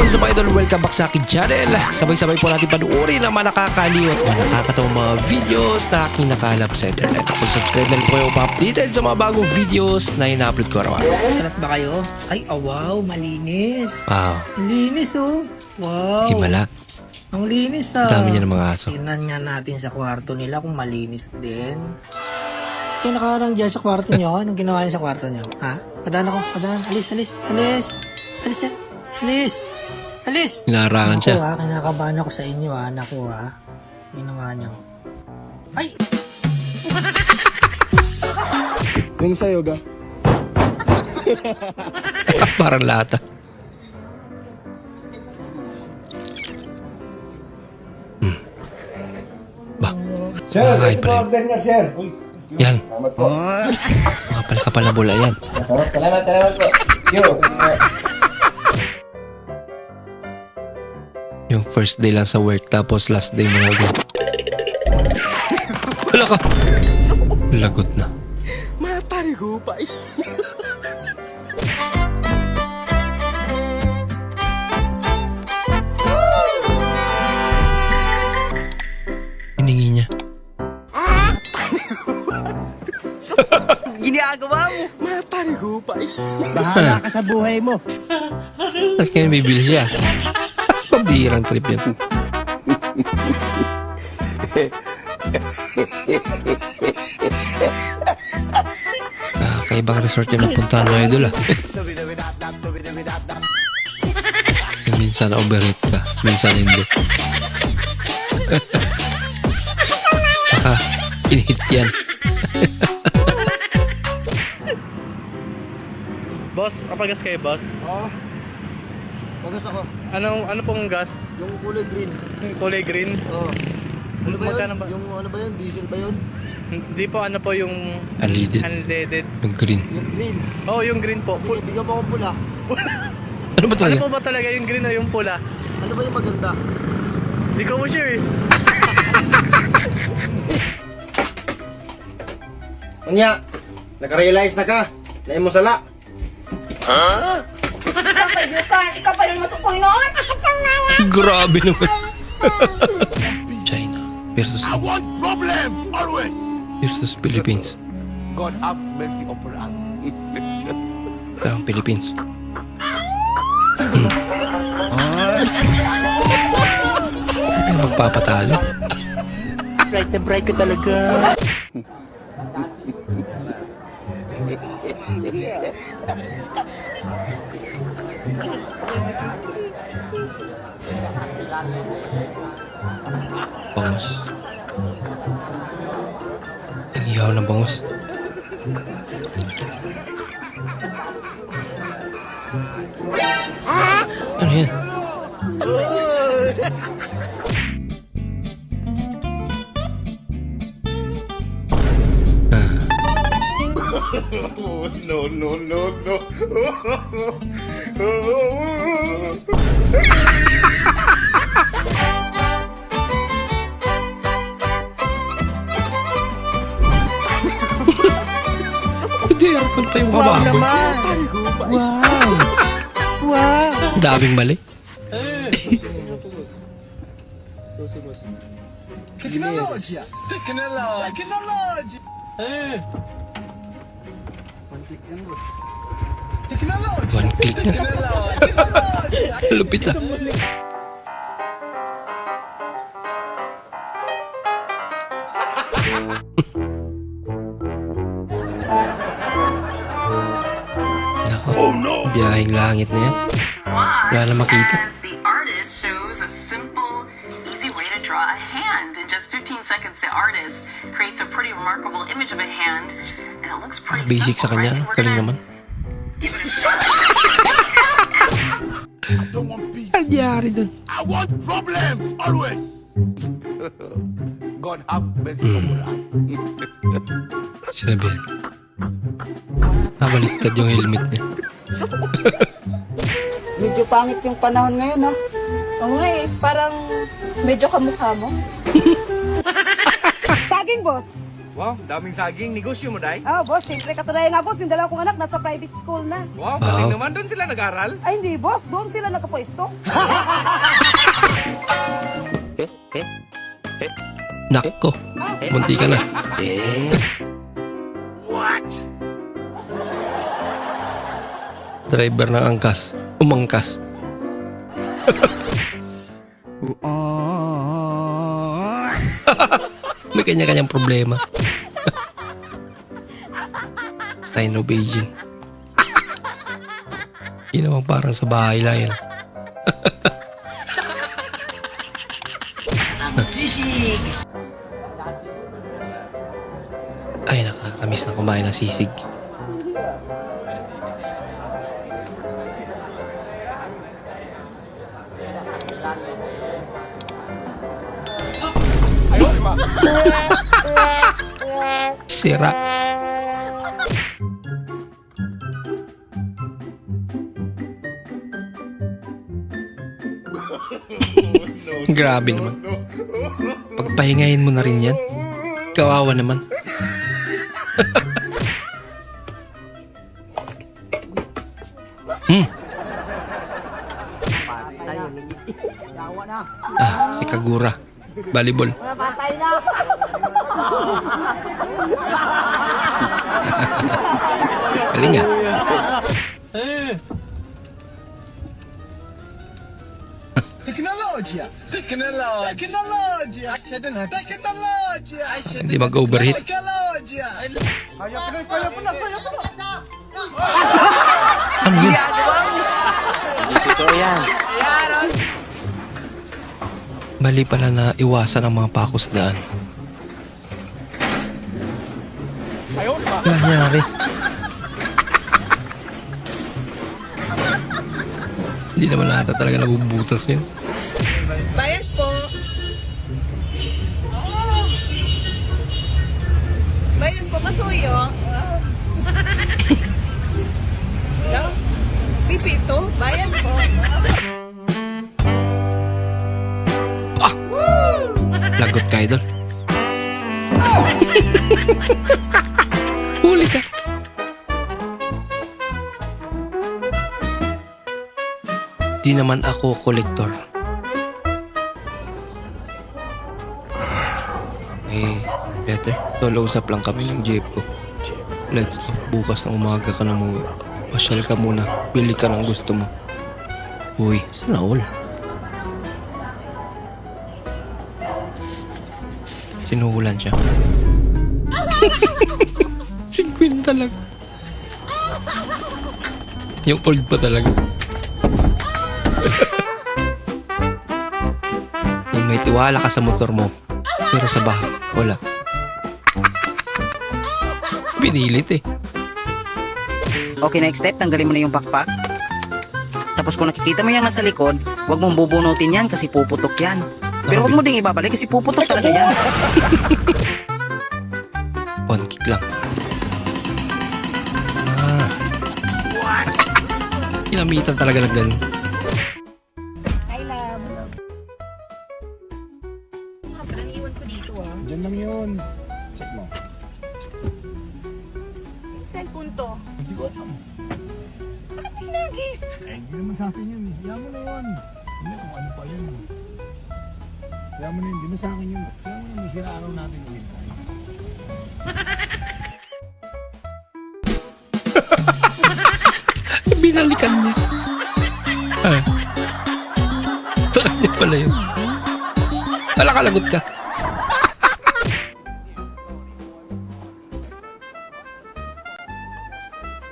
is up, idol? Welcome back sa akin channel. Sabay-sabay po natin panuorin ang mga nakakaliw at mga nakakatawang mga videos na aking nakalap sa internet. Kung subscribe na rin po kayo pa-updated sa mga bagong videos na ina-upload ko araw. Tarat ba kayo? Ay, oh, wow, malinis. Wow, Linis, oh. Wow. himala. Ang linis, ah. Dami niya ng mga aso. Tingnan nga natin sa kwarto nila kung malinis din. Kaya nakaharang dyan sa kwarto nyo. Anong ginawa niya sa kwarto nyo? Ha? Padaan ako. Padaan. Alis, alis. Alis. Alis dyan. Alis. Alis. Hinarangan siya. Ako, ha. Kinakabahan ako sa inyo, ha. Naku, ha. Ginawa nyo. Ay! Yung sa yoga. Parang lata. Ba? Sir, Makakain ito pala yun. order niya, sir. Uy, Yan. salamat po. Makapal na bula yan. Masarap. Salamat po. Yo. Yung first day lang sa work tapos last day mo na din. Wala ka. Lagot na. Matarigupay. Hiningi niya. Ginagawa mo. Matarigupay. Bahala ka sa buhay mo. Tapos kaya bibili siya. Pambihirang trip yun. Kakaibang resort yung napuntahan mo, idol, ah. Minsan overheat ka, minsan hindi. Baka pinihit yan. Boss, kapagas kayo, boss? Oo. Bagas ako. Ano pong gas? Yung kulay green. Kulay green? Oo. Ano ba Magkano yun? ba? Yung ano ba yun? Diesel ba yun? Hindi po, ano po yung Unleaded. unleaded? Yung green. Yung green. Oh, yung green po. Sige, bigyan mo akong pula. Ano ba Ano talaga? po ba talaga yung green o yung pula? Ano ba yung maganda? Hindi ko mo sure eh. Anya, nakarealize na ka. Lain mo sala. Ikaw pa yung masukoy noon. Grabe naman. China versus versus Philippines. God have mercy upon us. Sa Philippines. Ay, magpapatalo. Bright na bright ko talaga. Bangus. Ang ihaw ng bangus. Ano yan? No, no, no, no. Hindi, aircon pa yung kababoy. Wow. Wow. Ang daming mali. Technology. Technology. Technology. One click na. Lupit ah. Nako, biyaheng langit na yan. Wala na makita. The artist shows a simple, easy way to draw a hand. In just 15 seconds, the artist creates a pretty remarkable image of a hand, and it looks pretty Basic sa simple, kanya, right? no? We're Galing gonna naman. give it a shot. I don't want peace. Nangyari dun. I want problems always. God have mercy upon us. Sinabihan. Baliktad yung helmet niya. Medyo pangit yung panahon ngayon, no? Oo nga eh, parang medyo kamukha mo. Saging, boss. Wow, daming saging. Negosyo mo, Day? Ah, boss, siyempre katulad nga, boss. Yung dalawa kong anak nasa private school na. Wow, Wow. galing naman. Doon sila nag-aral? Ay, hindi, boss. Doon sila nakapwesto. Nako, munti ka na. Driver ng angkas, umangkas. May kanya-kanyang problema. Sign of Beijing. Ginawang parang sa bahay lang yan. Ay, nakakamiss na kumain ng sisig. Sira. Grabe naman. Pagpahingayin mo na rin yan. Kawawa naman. Si Kagura. Volleyball. Galing nga. Technologia! Technologia! Technologia! Hindi mag-overheat. Technologia! Ano yun? Mali pala na iwasan ang mga pako sa daan. Wala nangyari. Hindi naman ata talaga nabubutas yun. Bayad po. Bayad po, kasuyo. No? Pipito, bayad po. Lagot ka, idol. Huli ka. Di naman ako kolektor. Better. Solo usap lang kami ng jeep ko. Let's go. Bukas ng umaga ka na umuwi. Pasyal ka muna. Pili ka ng gusto mo. Uy, sana all. Sinuhulan siya. 50 lang. Yung old pa talaga. Yung may tiwala ka sa motor mo, pero sa bahay, wala. Pinilit eh. Okay, next step, tanggalin mo na yung backpack. Tapos kung nakikita mo yan nasa likod, huwag mong bubunutin yan kasi puputok yan. Pero huwag mo ding ibabalik kasi puputok talaga yan. One kick lang. Kinamitan talaga ng ganun. I love. Parang iwan ko dito Diyan lang yun. Check mo. Cellphone to. Hindi ko alam. Bakit pinagis? Hindi naman sa atin yun eh. Kaya mo na yun. Hindi kung ano pa yun eh. Kaya mo na yun. Di ba sa akin yun? Kaya mo na may sira araw natin ulit tayo. Binalikan niya. Sa kanya pala yun. Kalagot ka.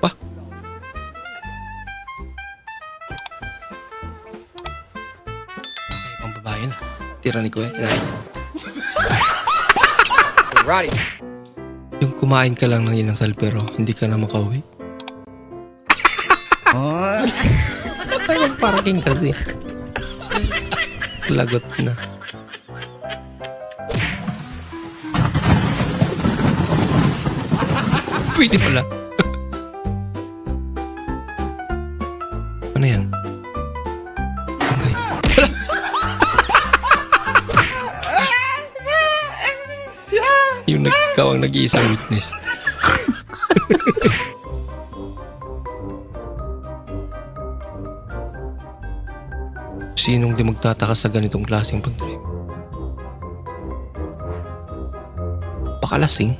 Pa? Okay, pang babae na. Tira ni Kuya. Kinain. Yung kumain ka lang ng inasal pero hindi ka na makauwi. Ay, parking kasi. Lagot na. Pwede pala. Ano yan? Okay. Yung ikaw ang nag-iisang witness. Sinong di magtataka sa ganitong klaseng pag-drive? Baka lasing.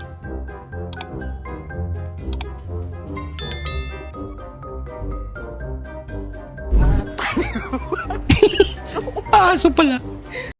Aso pala.